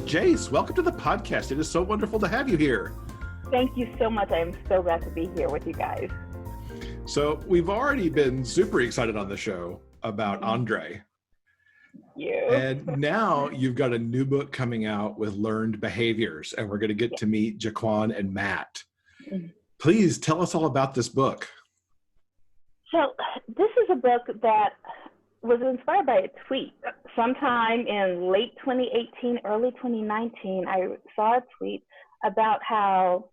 Jayce, welcome to the podcast. It is so wonderful to have you here. Thank you so much. I am so glad to be here with you guys. So we've already been super excited on the show about André. And now you've got a new book coming out with learned behaviors, and we're going to get to meet Jaquan and Matt. Please tell us all about this book. So this is a book that was inspired by a tweet. Sometime in late 2018, early 2019, I saw a tweet about how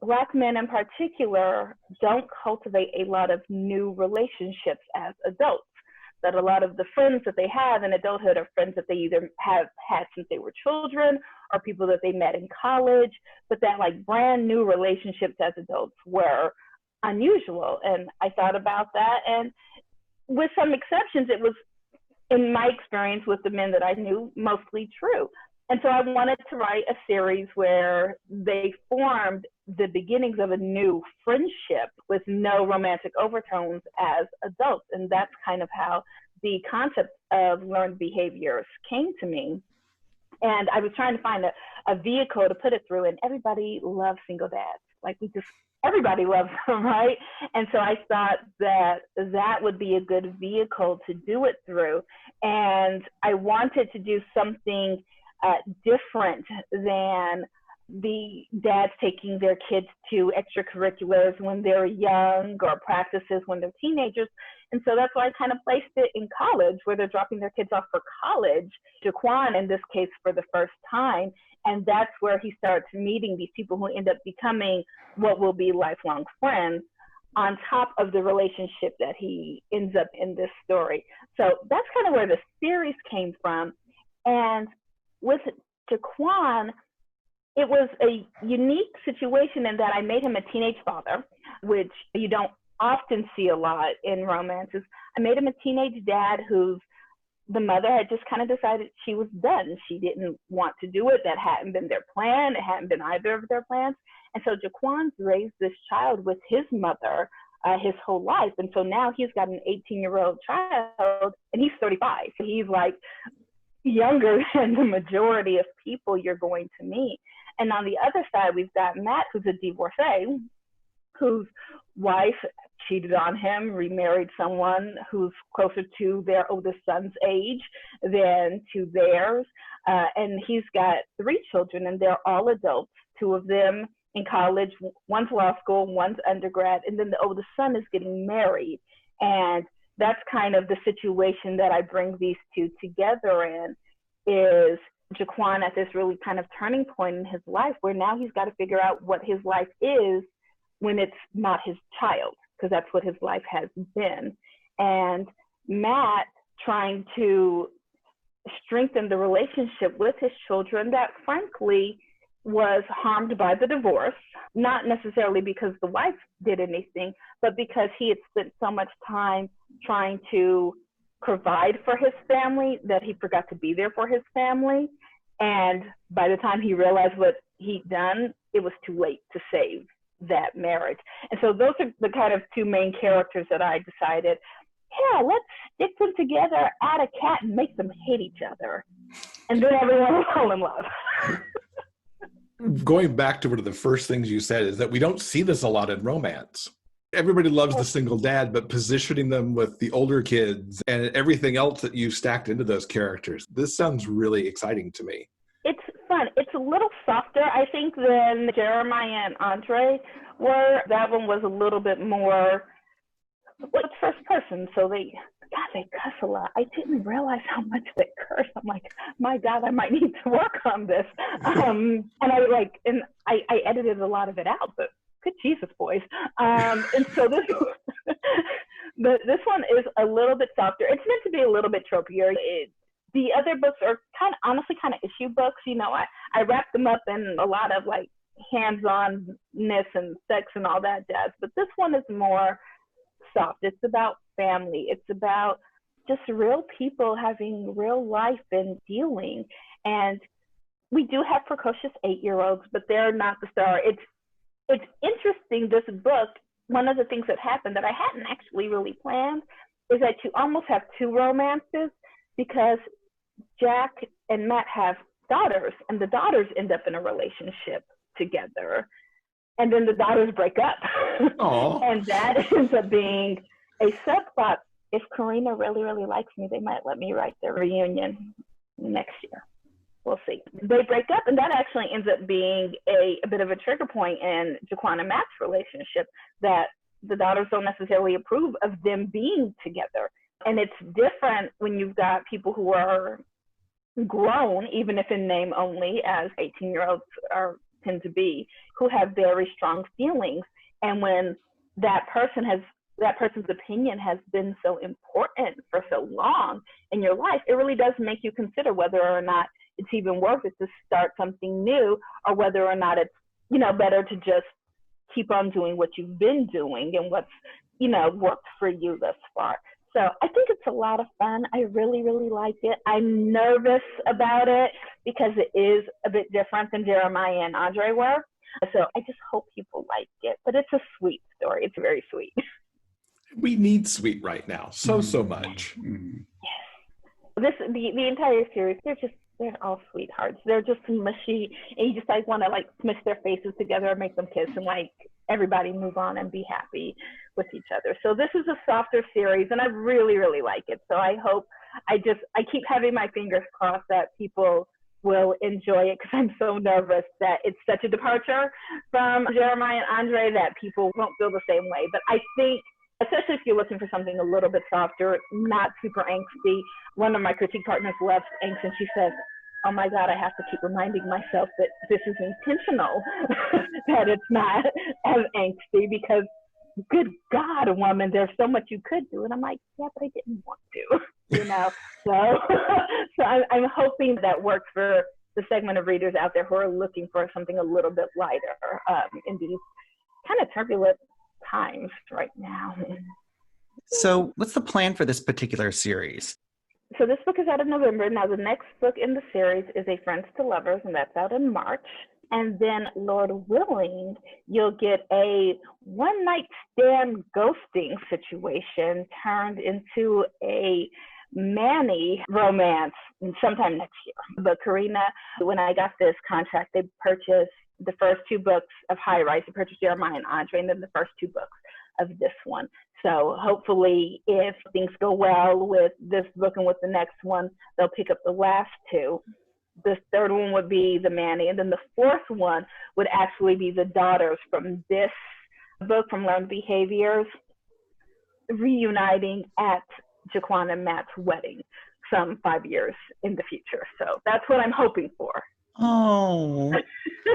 Black men in particular don't cultivate a lot of new relationships as adults. That a lot of the friends that they have in adulthood are friends that they either have had since they were children or people that they met in college, but that like brand new relationships as adults were unusual. And I thought about that, and with some exceptions, it was, in my experience with the men that I knew, mostly true. And so I wanted to write a series where they formed the beginnings of a new friendship with no romantic overtones as adults. And that's kind of how the concept of learned behaviors came to me. And I was trying to find a vehicle to put it through, and everybody loves single dads. Like everybody loves them, right? And so I thought that that would be a good vehicle to do it through. And I wanted to do something different than the dads taking their kids to extracurriculars when they're young or practices when they're teenagers. And so that's why I kind of placed it in college, where they're dropping their kids off for college, Jaquan in this case for the first time. And that's where he starts meeting these people who end up becoming what will be lifelong friends, on top of the relationship that he ends up in this story. So that's kind of where the series came from. And with Jaquan, it was a unique situation in that I made him a teenage father, which you don't often see a lot in romances. I made him a teenage dad who's the mother had just kind of decided she was done. She didn't want to do it. That hadn't been their plan. It hadn't been either of their plans. And so Jaquan's raised this child with his mother his whole life. And so now he's got an 18-year-old child, and he's 35. So he's like younger than the majority of people you're going to meet. And on the other side, we've got Matt, who's a divorcee, whose wife cheated on him, remarried someone who's closer to their oldest son's age than to theirs. And he's got 3 children, and they're all adults, 2 of them in college, one's law school, one's undergrad, and then the oldest son is getting married. And that's kind of the situation that I bring these two together in, is Jaquan at this really kind of turning point in his life, where now he's got to figure out what his life is when it's not his child, because that's what his life has been. And Matt trying to strengthen the relationship with his children that frankly was harmed by the divorce, not necessarily because the wife did anything, but because he had spent so much time trying to provide for his family that he forgot to be there for his family. And by the time he realized what he'd done, it was too late to save that marriage. And so those are the kind of 2 main characters that I decided, yeah, let's stick them together, add a cat, and make them hate each other. And then everyone will fall in love. Going back to one of the first things you said is that we don't see this a lot in romance. Everybody loves the single dad, but positioning them with the older kids and everything else that you stacked into those characters, this sounds really exciting to me. It's fun. It's a little softer, I think, than Jeremiah and André were. That one was a little bit more, well, it's first person, so they cuss a lot. I didn't realize how much they curse. I'm like, my God, I might need to work on this. And I edited a lot of it out, but good Jesus, boys. And so this one is a little bit softer. It's meant to be a little bit tropier. The other books are honestly kind of issue books. You know, I wrap them up in a lot of like hands-on-ness and sex and all that jazz. But this one is more soft. It's about family. It's about just real people having real life and dealing. And we do have precocious 8-year-olds, but they're not the star. It's interesting, this book, one of the things that happened that I hadn't actually really planned is that you almost have 2 romances, because Jack and Matt have daughters, and the daughters end up in a relationship together. And then the daughters break up. And that ends up being a subplot. If Karina really, really likes me, they might let me write their reunion next year. We'll see. They break up, and that actually ends up being a bit of a trigger point in Jaquan and Matt's relationship, that the daughters don't necessarily approve of them being together. And it's different when you've got people who are grown, even if in name only, as 18-year-olds tend to be, who have very strong feelings. And when that person's opinion has been so important for so long in your life, it really does make you consider whether or not it's even worth it to start something new, or whether or not it's, better to just keep on doing what you've been doing and what's, worked for you thus far. So I think it's a lot of fun. I really, really like it. I'm nervous about it because it is a bit different than Jeremiah and André were. So I just hope people like it. But it's a sweet story. It's very sweet. We need sweet right now. So much. Yes. The entire series, they're all sweethearts. They're just mushy, and you just want to smush their faces together and make them kiss and everybody move on and be happy with each other. So this is a softer series, and I really, really like it. So I hope, I keep having my fingers crossed that people will enjoy it, because I'm so nervous that it's such a departure from Jeremiah and André that people won't feel the same way. But I think, especially if you're looking for something a little bit softer, not super angsty. One of my critique partners loves angst, and she says, oh my God, I have to keep reminding myself that this is intentional, that it's not as angsty, because good God, woman, there's so much you could do. And I'm like, yeah, but I didn't want to, So I'm hoping that works for the segment of readers out there who are looking for something a little bit lighter in these kind of turbulent times right now. So what's the plan for this particular series? So this book is out in November. Now the next book in the series is A Friends to Lovers, and that's out in March. And then, Lord willing, you'll get a one-night stand ghosting situation turned into a Manny romance sometime next year. But Karina, when I got this contract, they purchased the first two books of High Rise. They purchased Jeremiah and André, and then the first two books of this one. So hopefully, if things go well with this book and with the next one, they'll pick up the last two. The third one would be the Manny, and then the fourth one would actually be the daughters from this book, from Learned Behaviors, reuniting at Jaquan and Matt's wedding some 5 years in the future. So that's what I'm hoping for. Oh,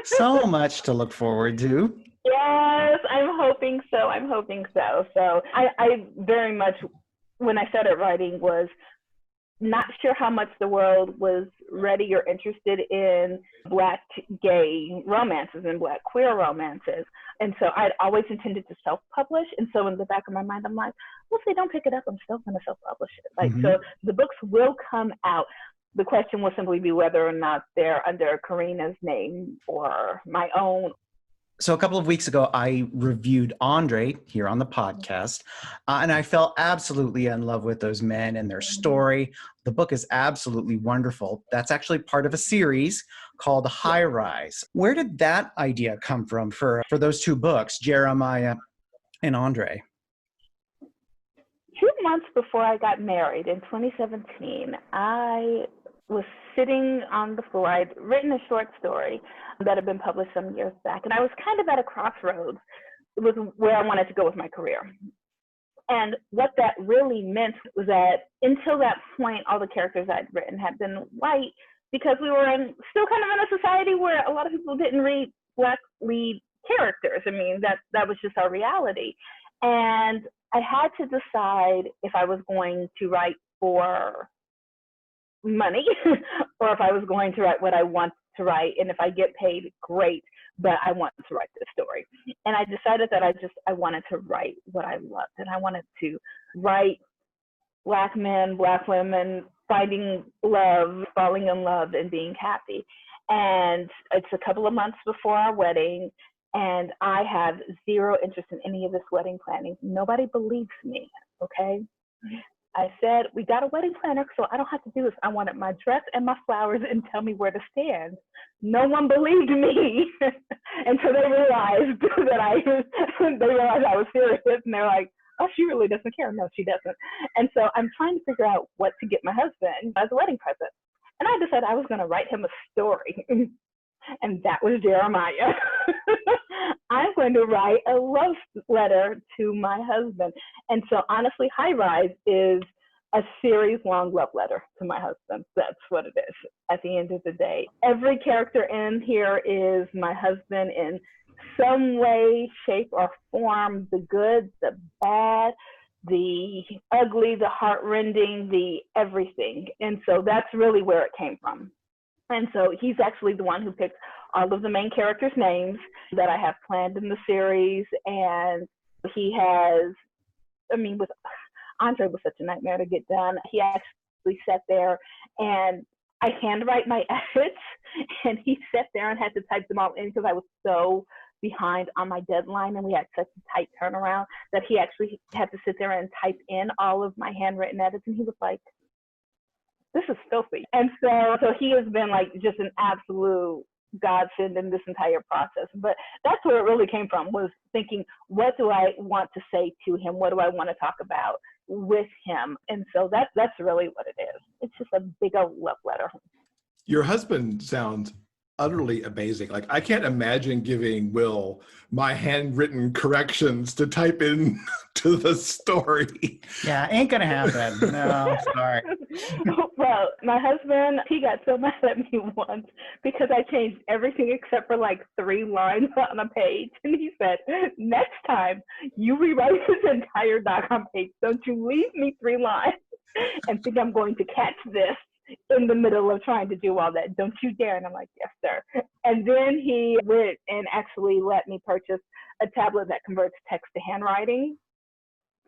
so much to look forward to. Yes, I'm hoping so. So I very much, when I started writing, was not sure how much the world was ready or interested in Black gay romances and Black queer romances. And so I'd always intended to self-publish. And so in the back of my mind, I'm like, well, if they don't pick it up, I'm still going to self-publish it. So the books will come out. The question will simply be whether or not they're under Karina's name or my own. So a couple of weeks ago, I reviewed André here on the podcast, and I fell absolutely in love with those men and their story. The book is absolutely wonderful. That's actually part of a series called High Rise. Where did that idea come from for those two books, Jeremiah and André? 2 months before I got married in 2017, I was sitting on the floor. I'd written a short story that had been published some years back, and I was kind of at a crossroads with where I wanted to go with my career. And what that really meant was that until that point, all the characters I'd written had been white, because we were still kind of in a society where a lot of people didn't read Black lead characters. I mean, that was just our reality. And I had to decide if I was going to write for money or if I was going to write what I want to write, and if I get paid, great, but I want to write this story. And I decided that I wanted to write what I loved, and I wanted to write Black men, Black women finding love, falling in love, and being happy. And it's a couple of months before our wedding, and I have zero interest in any of this wedding planning. Nobody believes me, okay? I said, we got a wedding planner, so I don't have to do this. I wanted my dress and my flowers and tell me where to stand. No one believed me until they realized that they realized I was serious, and they're like, oh, she really doesn't care. No, she doesn't. And so I'm trying to figure out what to get my husband as a wedding present. And I decided I was going to write him a story. And that was Jeremiah. I'm going to write a love letter to my husband. And so honestly, High Rise is a series-long love letter to my husband. That's what it is at the end of the day. Every character in here is my husband in some way, shape, or form, the good, the bad, the ugly, the heart-rending, the everything. And so that's really where it came from. And so he's actually the one who picked all of the main characters' names that I have planned in the series. And he has, with André was such a nightmare to get done. He actually sat there and I handwrite my edits, and he sat there and had to type them all in because I was so behind on my deadline and we had such a tight turnaround that he actually had to sit there and type in all of my handwritten edits. And he was like, this is filthy. And so he has been like just an absolute godsend in this entire process. But that's where it really came from, was thinking, what do I want to say to him? What do I want to talk about with him? And so that's really what it is. It's just a big old love letter. Your husband sounds utterly amazing. Like, I can't imagine giving Will my handwritten corrections to type in to the story. Yeah, ain't gonna happen. No, sorry. Well, my husband, he got so mad at me once because I changed everything except for like 3 lines on a page. And he said, next time you rewrite this entire doc on page, don't you leave me 3 lines and think I'm going to catch this in the middle of trying to do all that. Don't you dare. And I'm like, yes, sir. And then he went and actually let me purchase a tablet that converts text to handwriting,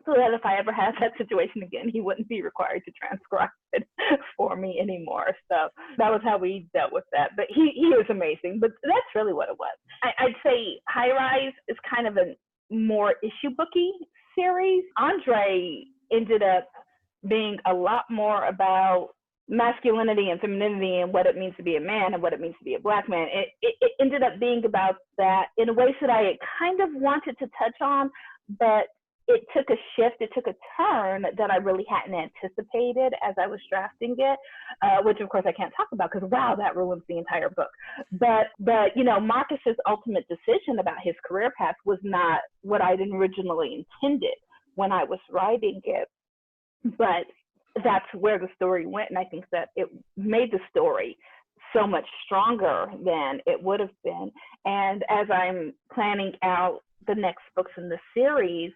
so that if I ever had that situation again, he wouldn't be required to transcribe it for me anymore. So that was how we dealt with that. But he is amazing. But that's really what it was. I'd say High Rise is kind of a more issue booky series. André ended up being a lot more about masculinity and femininity and what it means to be a man and what it means to be a Black man. It ended up being about that in ways that I kind of wanted to touch on, but it took a shift, it took a turn that I really hadn't anticipated as I was drafting it, which of course I can't talk about because, wow, that ruins the entire book. But Marcus's ultimate decision about his career path was not what I'd originally intended when I was writing it. But that's where the story went, and I think that it made the story so much stronger than it would have been. And as I'm planning out the next books in the series,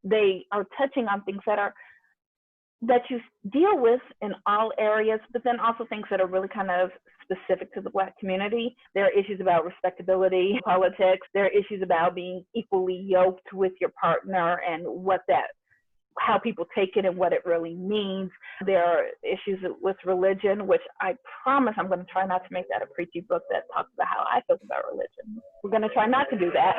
they are touching on things that you deal with in all areas, but then also things that are really kind of specific to the Black community. There are issues about respectability, politics. There are issues about being equally yoked with your partner and how people take it and what it really means. There are issues with religion, which I promise I'm going to try not to make that a preachy book that talks about how I feel about religion. We're going to try not to do that.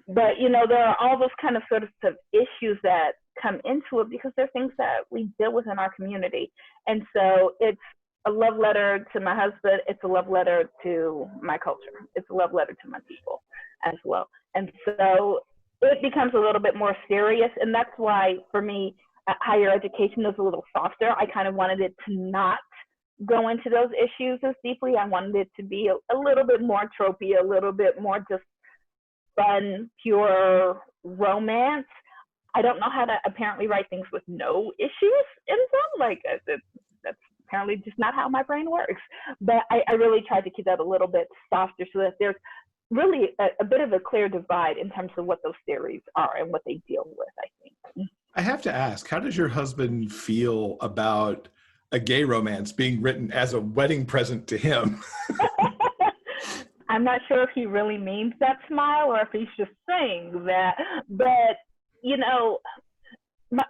But, there are all those kind of sort of issues that come into it because they're things that we deal with in our community. And so it's a love letter to my husband. It's a love letter to my culture. It's a love letter to my people as well. And so it becomes a little bit more serious. And that's why, for me, higher education is a little softer. I kind of wanted it to not go into those issues as deeply. I wanted it to be a little bit more tropey, a little bit more just fun, pure romance. I don't know how to apparently write things with no issues in them. Like, that's apparently just not how my brain works. But I really tried to keep that a little bit softer so that there's really a bit of a clear divide in terms of what those theories are and what they deal with, I think. I have to ask, how does your husband feel about a gay romance being written as a wedding present to him? I'm not sure if he really means that smile or if he's just saying that. But,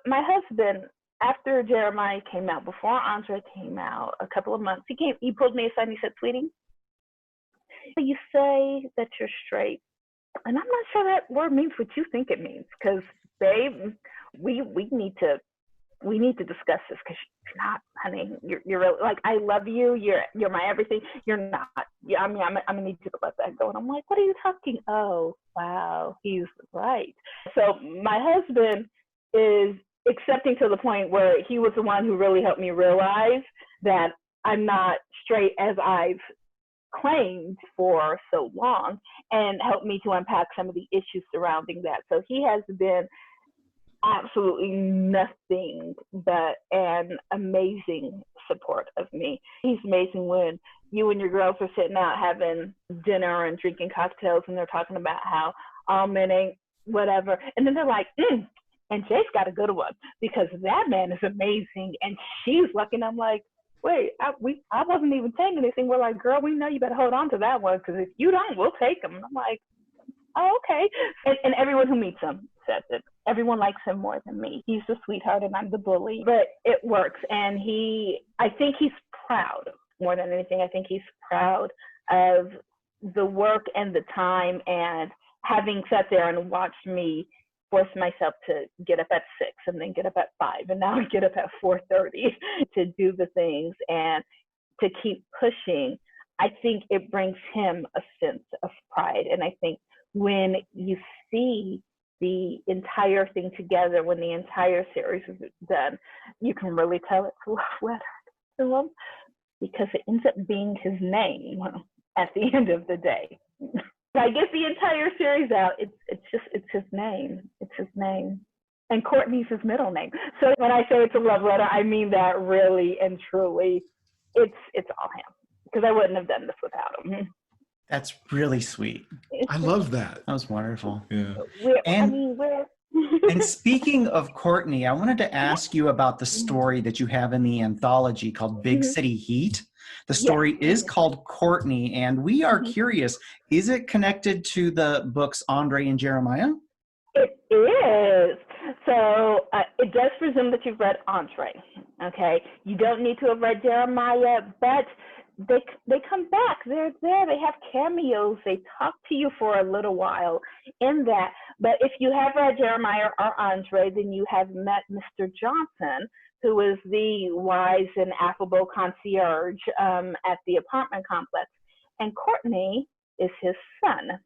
my husband, after Jeremiah came out, before André came out, a couple of months, he pulled me aside and he said, sweetie, you say that you're straight, and I'm not sure that word means what you think it means, because babe, we need to we need to discuss this because you're not, honey. You're really, like, I love you. You're my everything. You're not. Yeah, I mean, I'm gonna need you to let that go. And I'm like, what are you talking? Oh, wow, he's right. So my husband is accepting to the point where he was the one who really helped me realize that I'm not straight as I've claimed for so long, and helped me to unpack some of the issues surrounding that. So he has been absolutely nothing but an amazing support of me. He's amazing when you and your girls are sitting out having dinner and drinking cocktails, and they're talking about how all men ain't whatever. And then they're like, and Jayce got a good one because that man is amazing and she's lucky. And I'm like, wait, I wasn't even saying anything. We're like, girl, we know you better hold on to that one because if you don't, we'll take him. And I'm like, oh, okay. And everyone who meets him says it. Everyone likes him more than me. He's the sweetheart and I'm the bully, but it works. And I think he's proud more than anything. I think he's proud of the work and the time and having sat there and watched me force myself to get up at 6 and then get up at 5 and now get up at 4:30 to do the things and to keep pushing. I think it brings him a sense of pride. And I think when you see the entire thing together, when the entire series is done, you can really tell it's a love letter to him because it ends up being his name at the end of the day. I get the entire series out, it's his name. It's his name. And Courtney's his middle name. So when I say it's a love letter, I mean that really and truly. It's all him. Because I wouldn't have done this without him. That's really sweet. I love that. That was wonderful. Yeah. And speaking of Courtney, I wanted to ask you about the story that you have in the anthology called Big City Heat. The story is called Courtney, and we are curious, is it connected to the books André and Jeremiah? It is. So it does presume that you've read André, okay? You don't need to have read Jeremiah, but they come back. They're there. They have cameos. They talk to you for a little while in that. But if you have read Jeremiah or André, then you have met Mr. Johnson, who is the wise and affable concierge at the apartment complex. And Courtney is his son.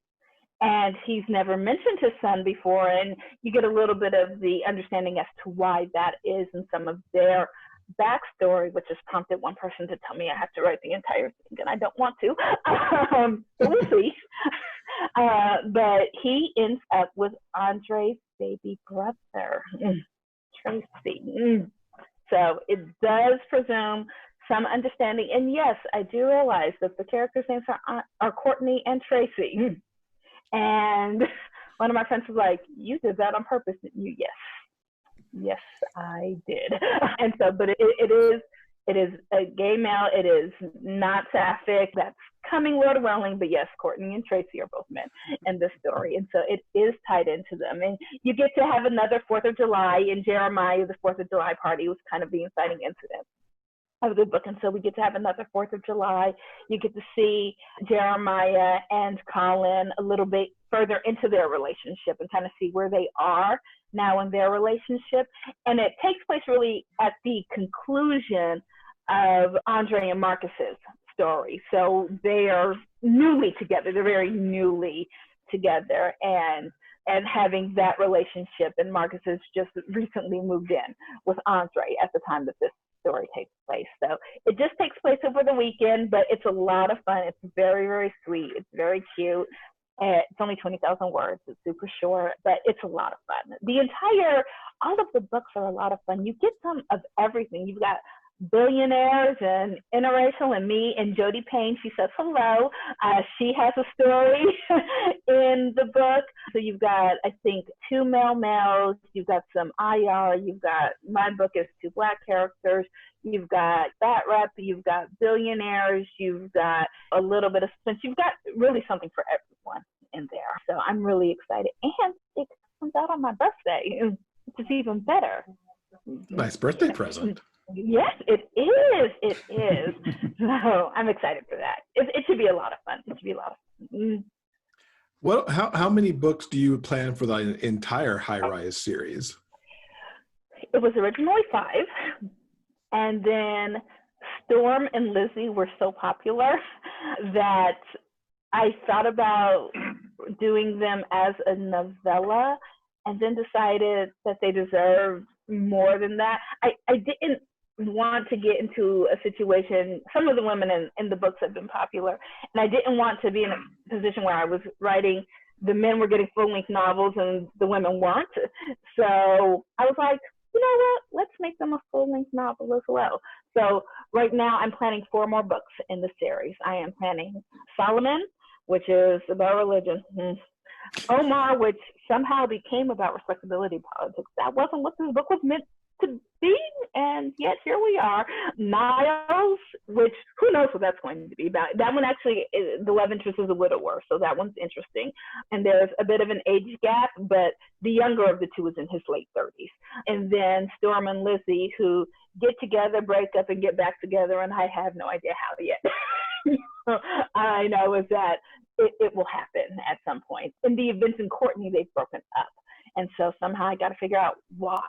And he's never mentioned his son before. And you get a little bit of the understanding as to why that is in some of their backstory, which has prompted one person to tell me I have to write the entire thing, and I don't want to. We'll see. But he ends up with André's baby brother, Tracy. So it does presume some understanding. And yes, I do realize that the characters' names are Courtney and Tracy. And one of my friends was like, you did that on purpose, didn't you? Yes, I did. And so, but it is a gay male. It is not sapphic. That's coming Lord willing. But yes, Courtney and Tracy are both men in this story. And so it is tied into them. And you get to have another 4th of July in Jeremiah. The 4th of July party was kind of the inciting incident of the book. And so we get to have another 4th of July. You get to see Jeremiah and Colin a little bit further into their relationship and kind of see where they are now in their relationship. And it takes place really at the conclusion of André and Marcus's story. So they are newly together. They're very newly together and having that relationship. And Marcus has just recently moved in with André at the time that this story takes place. So it just takes place over the weekend, but it's a lot of fun. It's very, very sweet. It's very cute. It's only 20,000 words. It's super short, but it's a lot of fun. All of the books are a lot of fun. You get some of everything. You've got billionaires and interracial and me and Jody Payne. She says hello. She has a story in the book. So you've got, I think, 2 males. You've got some IR. You've got, my book is 2 Black characters. You've got bat rep. You've got billionaires. You've got a little bit of suspense. You've got really something for everyone in there. So I'm really excited. And it comes out on my birthday, which is even better. Nice birthday present. Yes, it is. It is. So I'm excited for that. It should be a lot of fun. It should be a lot of fun. Well, how many books do you plan for the entire High Rise series? it was originally 5, and then Storm and Lizzie were so popular that I thought about doing them as a novella, and then decided that they deserved more than that. I didn't want to get into a situation, some of the women in the books have been popular, and I didn't want to be in a position where I was writing, the men were getting full-length novels and the women weren't. So I was like, you know what, let's make them a full-length novel as well. So right now I'm planning 4 more books in the series. I am planning Solomon, which is about religion. Omar, which somehow became about respectability politics. That wasn't what this book was meant to be, and yet here we are. Niles, which who knows what that's going to be about. That one actually, the love interest is a widower, so that one's interesting. And there's a bit of an age gap, but the younger of the two is in his late 30s. And then Storm and Lizzie, who get together, break up, and get back together, and I have no idea how yet. I know is that it will happen at some point. In the events in Courtney, they've broken up. And so somehow I got to figure out why.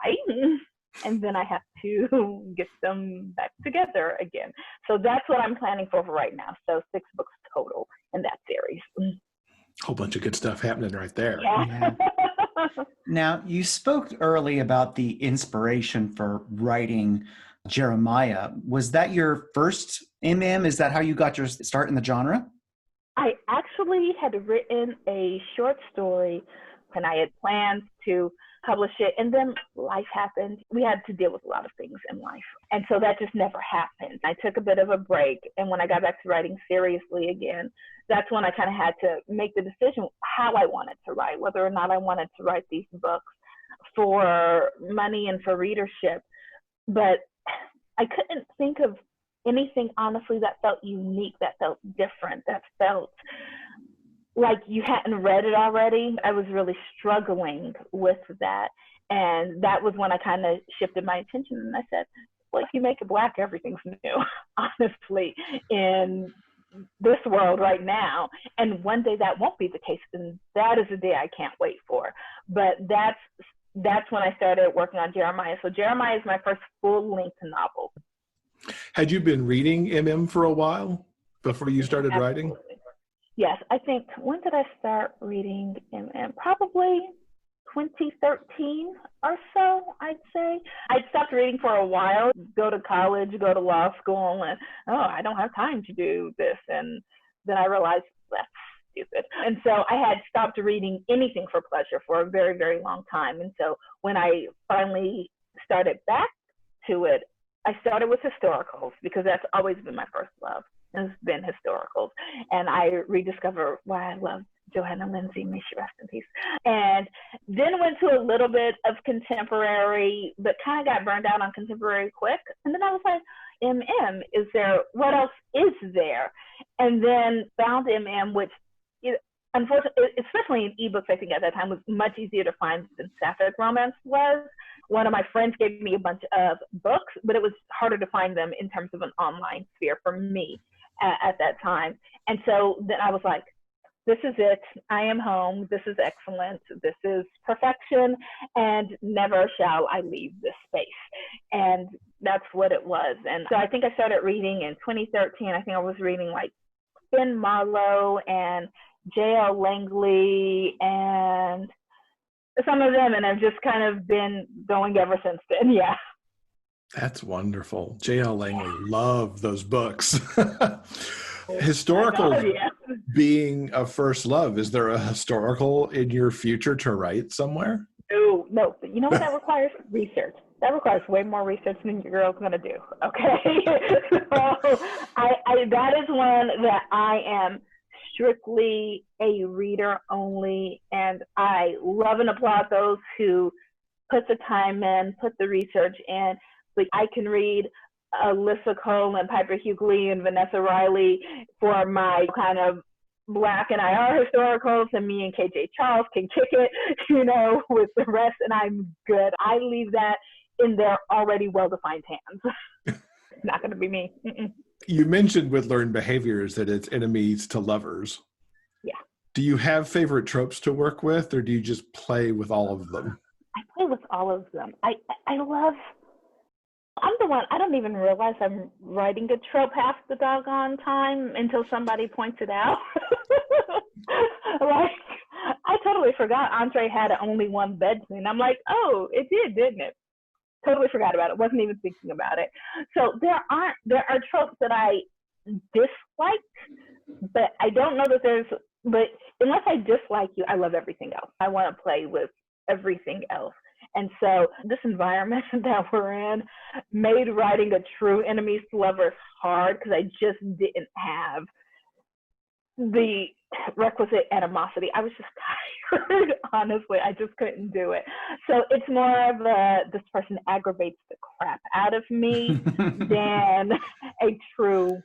And then I have to get them back together again. So that's what I'm planning for right now. So 6 books total in that series. Whole bunch of good stuff happening right there. Yeah. Now, you spoke early about the inspiration for writing Jeremiah. Was that your first MM? Is that how you got your start in the genre? I actually had written a short story and I had plans to publish it, and then life happened. We had to deal with a lot of things in life, and so that just never happened. I took a bit of a break, and when I got back to writing seriously again, that's when I kind of had to make the decision how I wanted to write, whether or not I wanted to write these books for money and for readership. But I couldn't think of anything, honestly, that felt unique, that felt different, that felt like you hadn't read it already. I was really struggling with that. And that was when I kind of shifted my attention and I said, well, if you make it Black, everything's new, honestly, in this world right now. And one day that won't be the case. And that is a day I can't wait for. But that's when I started working on Jeremiah. So Jeremiah is my first full-length novel. Had you been reading MM for a while before you started Absolutely. writing? Yes, I think, when did I start reading MM? Probably 2013 or so, I'd say. I'd stopped reading for a while, go to college, go to law school, and, I don't have time to do this. And then I realized that's stupid. And so I had stopped reading anything for pleasure for a very, very long time. And so when I finally started back to it, I started with historicals because that's always been my first love. It's been historicals. And I rediscovered why I love Johanna Lindsey, may she rest in peace. And then went to a little bit of contemporary, but kind of got burned out on contemporary quick. And then I was like, what else is there? And then found which, unfortunately, especially in ebooks, I think at that time was much easier to find than sapphic romance was. One of my friends gave me a bunch of books, but it was harder to find them in terms of an online sphere for me at that time. And so then I was like, this is it. I am home. This is excellent. This is perfection. And never shall I leave this space. And that's what it was. And so I think I started reading in 2013. I think I was reading like Ben Marlowe and J.L. Langley and some of them, and I've just kind of been going ever since then. Yeah. That's wonderful. J.L. Langley, love those books. Historical being a first love. Is there a historical in your future to write somewhere? No. But you know what that requires? Research. That requires way more research than your girl's going to do. Okay. So that is one that I am strictly a reader only, and I love and applaud those who put the time in, put the research in. But I can read Alyssa Cole and Piper Hughley and Vanessa Riley for my kind of Black and IR historicals, and me and KJ Charles can kick it, with the rest, and I'm good. I leave that in their already well-defined hands. It's not going to be me. Mm-mm. You mentioned with learned behaviors that it's enemies to lovers. Yeah. Do you have favorite tropes to work with, or do you just play with all of them? I play with all of them. I love, I'm the one, I don't even realize I'm writing a trope half the doggone time until somebody points it out. Like, I totally forgot André had only one bed scene. I'm like, oh, it did, didn't it? Totally forgot about it. Wasn't even thinking about it. So there are tropes that I dislike, but I don't know that but unless I dislike you, I love everything else. I want to play with everything else. And so this environment that we're in made writing a true enemies to lovers hard because I just didn't have the requisite animosity. I was just tired, honestly. I just couldn't do it. So it's more of this person aggravates the crap out of me than a true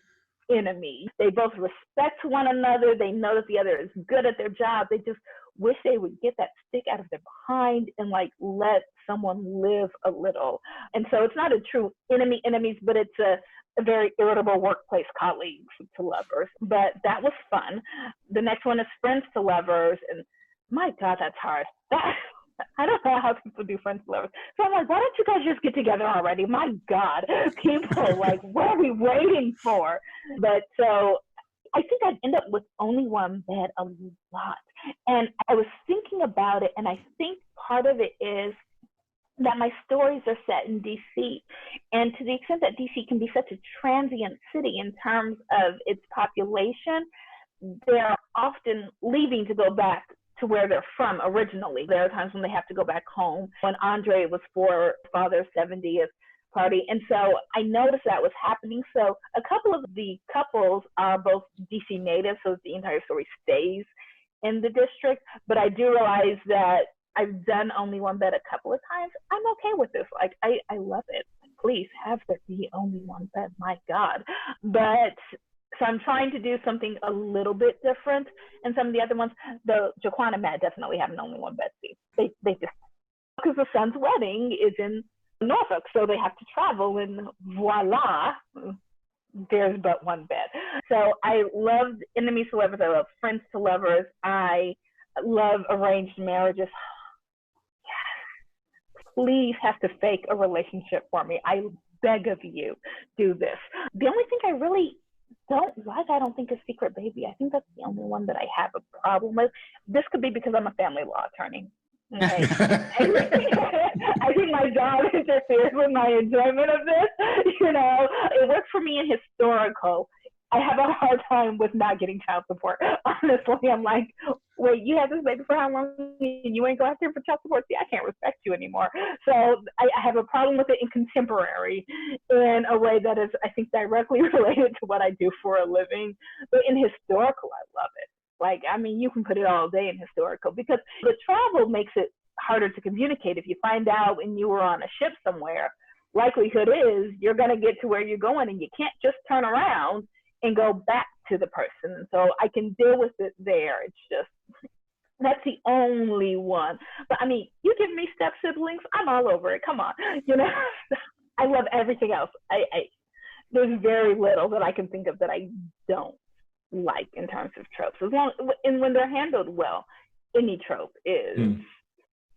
enemy. They both respect one another. They know that the other is good at their job. They just wish they would get that stick out of their behind and like let someone live a little. And so it's not a true enemies, but it's a very irritable workplace colleagues to lovers. But that was fun. The next one is friends to lovers, and my God, that's hard. I don't know how people do friends to lovers. So I'm like, why don't you guys just get together already? My God, people, like, what are we waiting for? But so I think I'd end up with only one bed a lot. And I was thinking about it, and I think part of it is that my stories are set in DC. And to the extent that DC can be such a transient city in terms of its population, they're often leaving to go back to where they're from originally. There are times when they have to go back home. When André was for father's 70th party. And so I noticed that was happening. So a couple of the couples are both DC natives, so the entire story stays in the district. But I do realize that I've done only one bed a couple of times. I'm okay with this. Like, I love it. Please have there be only one bed. My God. But so I'm trying to do something a little bit different. And some of the other ones, though, Jaquan and Matt definitely have an only one bed scene. They just, because the son's wedding is in Norfolk, so they have to travel, and voila, there's but one bed. So I loved enemies to lovers. I love friends to lovers. I love arranged marriages. Please have to fake a relationship for me. I beg of you, do this. The only thing I really don't like, I don't think, is Secret Baby. I think that's the only one that I have a problem with. This could be because I'm a family law attorney. Okay. I think my job interferes with my enjoyment of this. You know, it works for me in historical. I have a hard time with not getting child support. Honestly, I'm like, wait, you had this baby for how long and you ain't going after for child support? See, I can't respect you anymore. So I have a problem with it in contemporary in a way that is, I think, directly related to what I do for a living. But in historical, I love it. Like, I mean, you can put it all day in historical because the travel makes it harder to communicate. If you find out when you were on a ship somewhere, likelihood is you're going to get to where you're going and you can't just turn around and go back to the person. So I can deal with it there. It's just, that's the only one. But I mean, you give me step siblings, I'm all over it. Come on. You know, I love everything else. There's very little that I can think of that I don't like in terms of tropes. As long, and when they're handled well, any trope is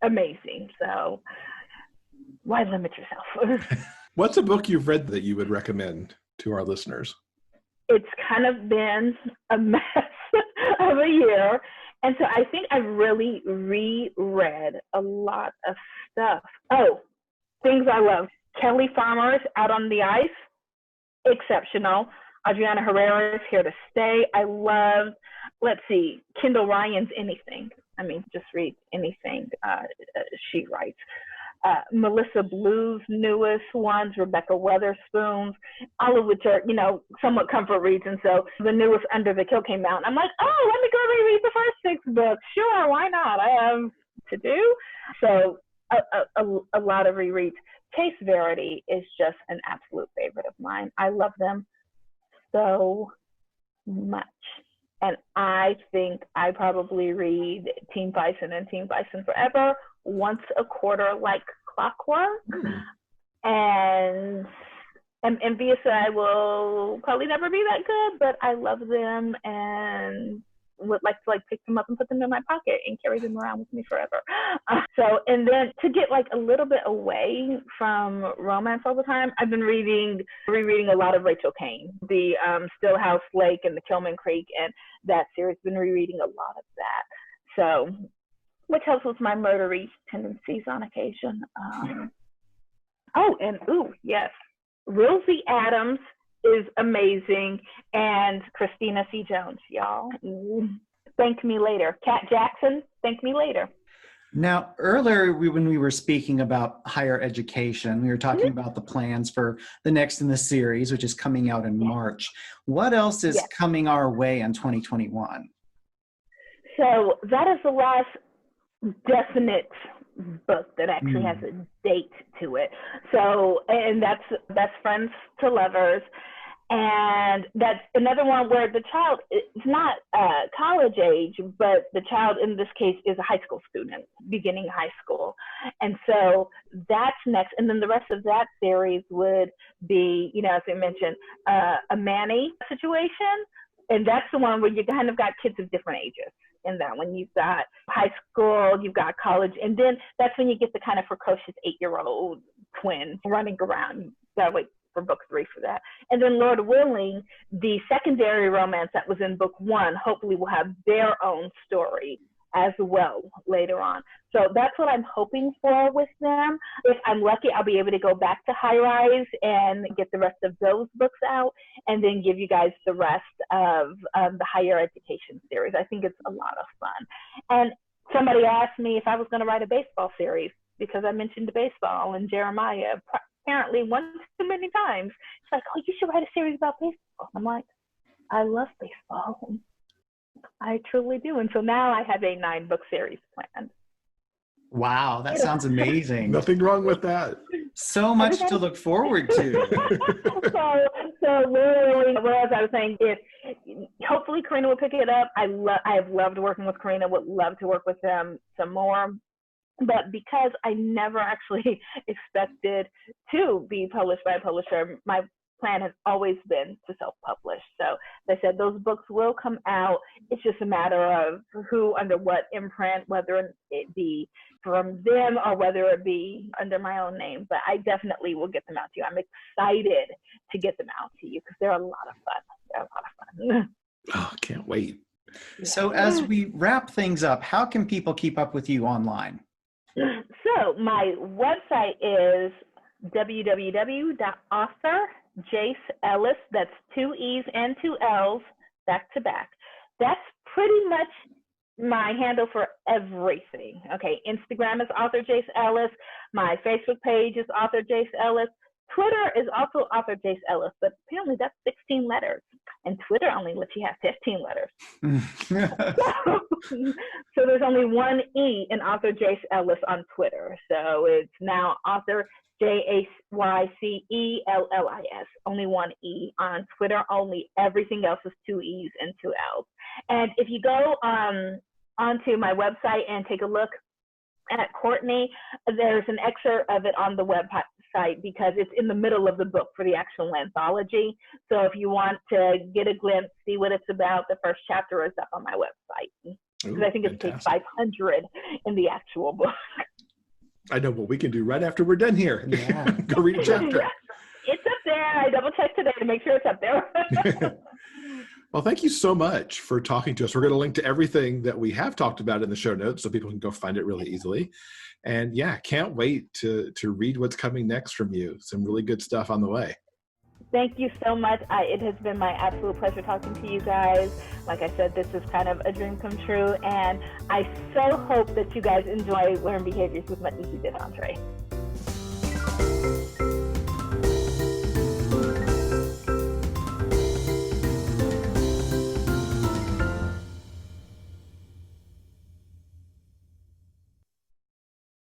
amazing. So why limit yourself? What's a book you've read that you would recommend to our listeners? It's kind of been a mess of a year. And so I think I've really reread a lot of stuff. Oh, things I love. Kelly Farmer's Out on the Ice, exceptional. Adriana Herrera's Here to Stay. I loved, Kendall Ryan's Anything. I mean, just read anything she writes. Melissa Blue's newest ones, Rebecca Weatherspoon's, all of which are, you know, somewhat comfort reads. And so the newest Under the Kill came out. And I'm like, oh, let me go reread the first 6 books. Sure, why not? I have to do. So a lot of rereads. Chase Verity is just an absolute favorite of mine. I love them so much. And I think I probably read Team Bison and Team Bison Forever once a quarter, like clockwork. And I'm envious that I will probably never be that good, but I love them. And would like to pick them up and put them in my pocket and carry them around with me forever. And then to get a little bit away from romance all the time, I've been rereading a lot of Rachel Caine, the Stillhouse Lake and the Kilman Creek, and that series. Been rereading a lot of that. So, which helps with my murdery tendencies on occasion. Yes, Rosie Adams is amazing, and Christina C. Jones, y'all. Thank me later. Kat Jackson, thank me later. Now, earlier when we were speaking about higher education, we were talking about the plans for the next in the series, which is coming out in March. What else is coming our way in 2021? So that is the last definite book that actually has a date to it. So, and that's Best Friends to Lovers. And that's another one where the child is not college age, but the child in this case is a high school student, beginning high school. And so that's next. And then the rest of that series would be, as I mentioned, a Manny situation. And that's the one where you kind of got kids of different ages in that one. You've got high school, you've got college, and then that's when you get the kind of precocious 8-year-old twin running around. You gotta wait for book 3 for that. And then Lord willing, the secondary romance that was in book 1 hopefully will have their own story as well later on. So that's what I'm hoping for with them. If I'm lucky, I'll be able to go back to High Rise and get the rest of those books out and then give you guys the rest of the higher education series. I think it's a lot of fun. And somebody asked me if I was going to write a baseball series because I mentioned baseball and Jeremiah apparently one too many times. It's like, oh, you should write a series about baseball. I'm like, I love baseball. I truly do. And so now I have a 9-book series planned. Wow, that sounds amazing. Nothing wrong with that. So much to look forward to. so literally, whereas I was saying, hopefully Karina will pick it up. I have loved working with Karina, would love to work with them some more. But because I never actually expected to be published by a publisher, my plan has always been to self-publish. So they said those books will come out. It's just a matter of who, under what imprint, whether it be from them or whether it be under my own name. But I definitely will get them out to you. I'm excited to get them out to you because they're a lot of fun. Oh, can't wait. So as we wrap things up, how can people keep up with you online? So my website is www.authorJayceEllis, that's 2 E's and 2 L's, back to back. That's pretty much my handle for everything. Okay, Instagram is author Jayce Ellis. My Facebook page is author Jayce Ellis. Twitter is also author Jayce Ellis, but apparently that's 16 letters. And Twitter only lets you have 15 letters. So there's only one E in author Jayce Ellis on Twitter. So it's now author JayceEllis. Only one E on Twitter only. Everything else is 2 E's and 2 L's. And if you go onto my website and take a look at Courtney, there's an excerpt of it on the website because it's in the middle of the book for the actual anthology. So if you want to get a glimpse, see what it's about, the first chapter is up on my website. Because I think it's page 500 in the actual book. I know what we can do right after we're done here. Yeah. Go read a chapter. It's up there. I double checked today to make sure it's up there. Well, thank you so much for talking to us. We're going to link to everything that we have talked about in the show notes so people can go find it really easily. And yeah, can't wait to read what's coming next from you. Some really good stuff on the way. Thank you so much. It has been my absolute pleasure talking to you guys. Like I said, this is kind of a dream come true. And I so hope that you guys enjoy Learned Behaviors as much as you did, André.